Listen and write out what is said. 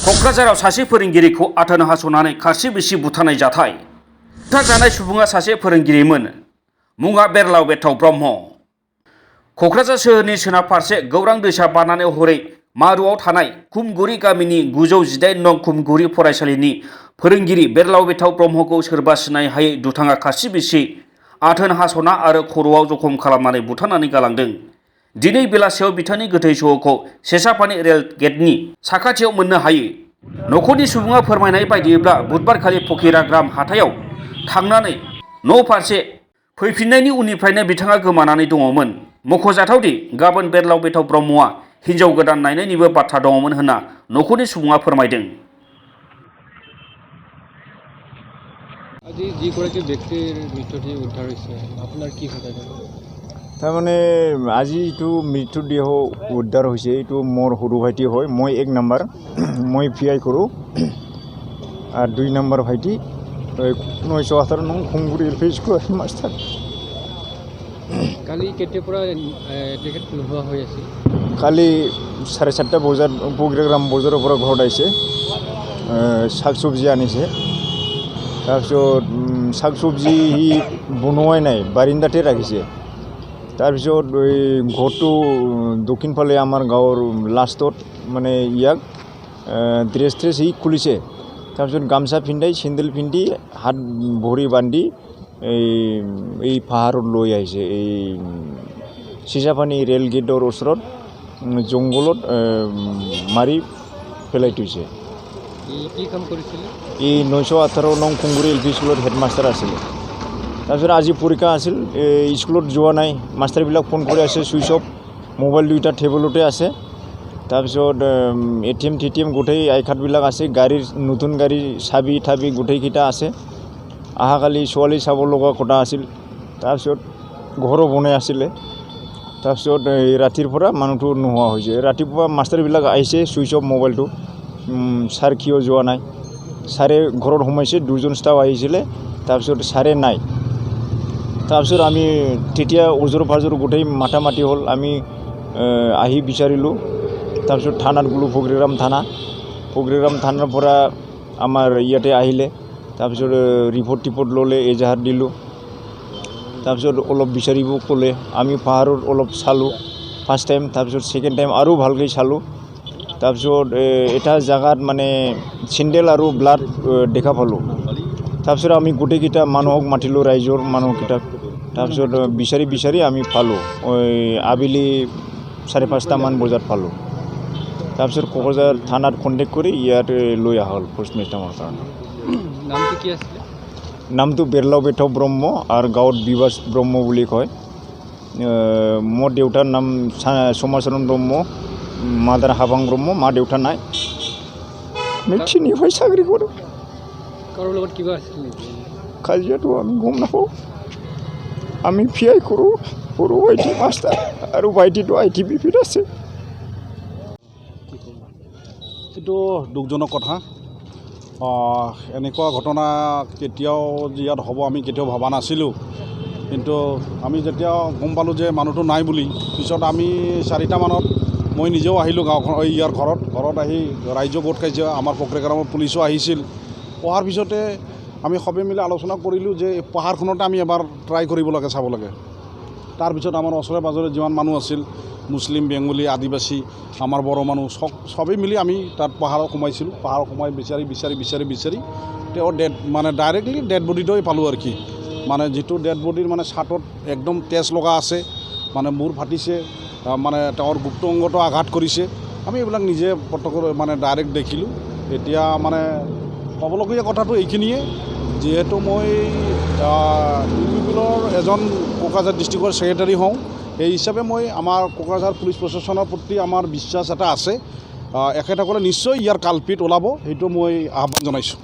क'क्राझाराव सासे फोरोंगिरिखौ आथोन हास'नानै खारसि बिसि बुथारनाय जाथाय। बुथारजानाय सुबुङा सासे फोरोंगिरिमोन। मुङा बेरलाव बेथाव ब्रह्म। क'क्राझार सोहोरनि सोनाब फारसे गौरां दैसा बारनानै हरै मारुआव थानाय खुमगुरि गामिनि 918 नं खुमगुरि फरायसालिनि फोरोंगिरि बेरलाव बेथाव ब्रह्मखौ सोरबा सिनाय हायै दुथाङा खारसि बिसि आथोन हास'ना आरो खर'आव जखम खालामनानै बुथारनानै गालांदों। दिनै बेलासियाव बिथांनि गोथै सह'खौ सेसापानि रेल गेटनि साखाथियाव मोननो हायो। न'खरनि सुबुङा फोरमायनाय बायदिब्ला बुधबारखालि फकिराग्राम हाथायाव थांनानै न' फारसे फैफिननायनि उननिफ्रायनो बिथाङा गोमानानै दङमोन। मख'जाथावदि गाबोन बेरलाव बेथाव ब्रह्मआ हिन्जाव गोदान नायनायनिबो बाथ्रा दङमोन होनना न'खरनि सुबुङा फोरमायदों। আজি যিগৰাকী ব্যক্তিৰ মৃতদেহ উদ্ধাৰ হৈছে আপোনাৰ কি কথা জানো? তাৰমানে আজি এইটো মৃতদেহ উদ্ধাৰ হৈছে, এইটো মোৰ সৰু ভাইটি হয়। মই 1 নম্বৰ, মই PI কৰোঁ। আৰু 2 নম্বৰ ভাইটি 918 নং খুমগুৰি LP স্কুলৰ মাষ্টাৰ। কালি কেতিয়াৰ পৰা তেখেত নোহোৱা হৈ আছিল? কালি 4:30 বজাত পকিৰাগ্ৰাম বজাৰৰ পৰা ঘৰত আহিছে, শাক চব্জি আনিছে। তাৰপিছত শাক চব্জি সি বনোৱাই নাই, বাৰিন্দাতে ৰাখিছে। তাৰপিছত এই ঘৰটো দক্ষিণ ফালে আমাৰ গাঁৱৰ লাষ্টত মানে ইয়াক ড্ৰেছ সি খুলিছে। তাৰপিছত গামছা পিন্ধাই চেণ্ডেল পিন্ধি হাত ভৰি বান্ধি এই পাহাৰত লৈ আহিছে। এই চেচাপানী ৰেল গেটৰ ওচৰত জংঘলত মাৰি পেলাই থৈছে। কি কাম কৰিছিলে? এই 918 নং খুমগুৰি LP স্কুলত হেডমাষ্টাৰ আছিলে। তাৰপিছত আজি পৰীক্ষা আছিল, স্কুলত যোৱা নাই। মাষ্টাৰবিলাক ফোন কৰি আছে, চুইচ অফ। মোবাইল 2টা টেবুলতে আছে। তাৰপিছত ATM গোটেই আই কাৰ্ডবিলাক আছে, গাড়ীৰ নতুন গাড়ীৰ চাবি ঠাবি গোটেইকেইটা আছে। অহাকালি ছোৱালী চাব লগা কথা আছিল। তাৰপিছত ঘৰো বনাই আছিলে। তাৰপিছত ৰাতিৰ পৰা মানুহটো নোহোৱা হৈছে। ৰাতিপুৱা মাষ্টাৰবিলাক আহিছে, চুইচ অফ মোবাইলটো। ছাৰ কিয় যোৱা নাই? ছাৰে ঘৰত সোমাইছে, 2জন ষ্টাফ আহিছিলে। তাৰপিছত ছাৰে নাই। তাৰপিছত আমি তেতিয়া ওজৰ পাজৰ গোটেই মাথা-মাতি হ'ল। আমি আহি বিচাৰিলোঁ। তাৰপিছত থানাত গ'লোঁ, পকিৰাগ্ৰাম থানাৰ পৰা আমাৰ ইয়াতে আহিলে। তাৰপিছত ৰিপৰ্ট ল'লে, এজাহাৰ দিলোঁ। তাৰপিছত অলপ বিচাৰিব ক'লে। আমি পাহাৰত অলপ চালোঁ ফাৰ্ষ্ট টাইম। তাৰপিছত ছেকেণ্ড টাইম আৰু ভালকৈ চালোঁ। তাৰপিছত এটা জেগাত মানে চেণ্ডেল আৰু ব্লাড দেখা পালোঁ। তাৰপিছত আমি গোটেইকেইটা মানুহক মাতিলোঁ, ৰাইজৰ মানুহকেইটাক। তাৰপিছত বিচাৰি আমি পালোঁ। আবেলি 5:30মান বজাত পালোঁ। তাৰপিছত কোকৰাঝাৰ থানাত কণ্টেক্ট কৰি ইয়াত লৈ অহা হ'ল পষ্টমৰ্টেমৰ কাৰণে। নামটো কি আছিলে? নামটো বেৰলাও বেথৌ ব্ৰহ্ম আৰু গাঁৱত বিবাস ব্ৰহ্ম বুলি কয়। মোৰ দেউতাৰ নাম সমাচৰণ ব্ৰহ্ম, মাদাৰ হাবাং ব্ৰহ্ম। মা দেউতা নাই। আমি তিনিভাই চাকৰি কৰোঁ। কাৰোৰ লগত কিবা আছিল নেকি? কাজিয়াটো আমি গম নাপাওঁ। আমি PI কৰোঁ, সৰু ভাইটি মাষ্টাৰ আৰু ভাইটিটো ITBPত আছে। এইটো দুখজনক কথা। এনেকুৱা ঘটনা কেতিয়াও ইয়াত হ'ব আমি কেতিয়াও ভবা নাছিলোঁ। কিন্তু আমি যেতিয়া গম পালোঁ যে মানুহটো নাই বুলি, পিছত আমি 4টা মানত মই নিজেও আহিলোঁ গাঁওখন ইয়াৰ ঘৰত আহি ৰাইজক গোট খাইছে। আমাৰ পকিৰাগ্ৰামৰ পুলিচো আহিছিল। অহাৰ পিছতে আমি সবে মিলি আলোচনা কৰিলোঁ যে পাহাৰখনতে আমি এবাৰ ট্ৰাই কৰিব লাগে, চাব লাগে। তাৰপিছত আমাৰ ওচৰে পাঁজৰে যিমান মানুহ আছিল, মুছলিম, বেংগলী, আদিবাসী, আমাৰ বড়ো মানুহ সবেই মিলি আমি তাত পাহাৰত সোমাইছিলোঁ। পাহাৰত সোমাই বিচাৰি তেওঁ মানে ডাইৰেক্টলি ডেড বডিটোৱে পালোঁ আৰু কি। মানে যিটো ডেড বডিৰ মানে ছাটত একদম তেজ লগা আছে, মানে মূৰ ফাটিছে, মানে তেওঁৰ গুপ্ত অংগটো আঘাত কৰিছে। আমি এইবিলাক নিজে প্ৰত্যক্ষ মানে ডাইৰেক্ট দেখিলোঁ। এতিয়া মানে ক'বলগীয়া কথাটো এইখিনিয়ে, যিহেতু মই UPPৰ এজন কোকৰাঝাৰ ডিষ্ট্ৰিক্টৰ ছেক্ৰেটাৰী হওঁ, সেই হিচাপে মই আমাৰ কোকৰাঝাৰ পুলিচ প্ৰশাসনৰ প্ৰতি আমাৰ বিশ্বাস এটা আছে। এখেতসকলে নিশ্চয় ইয়াৰ কালপিট ওলাব, সেইটো মই আহ্বান জনাইছোঁ।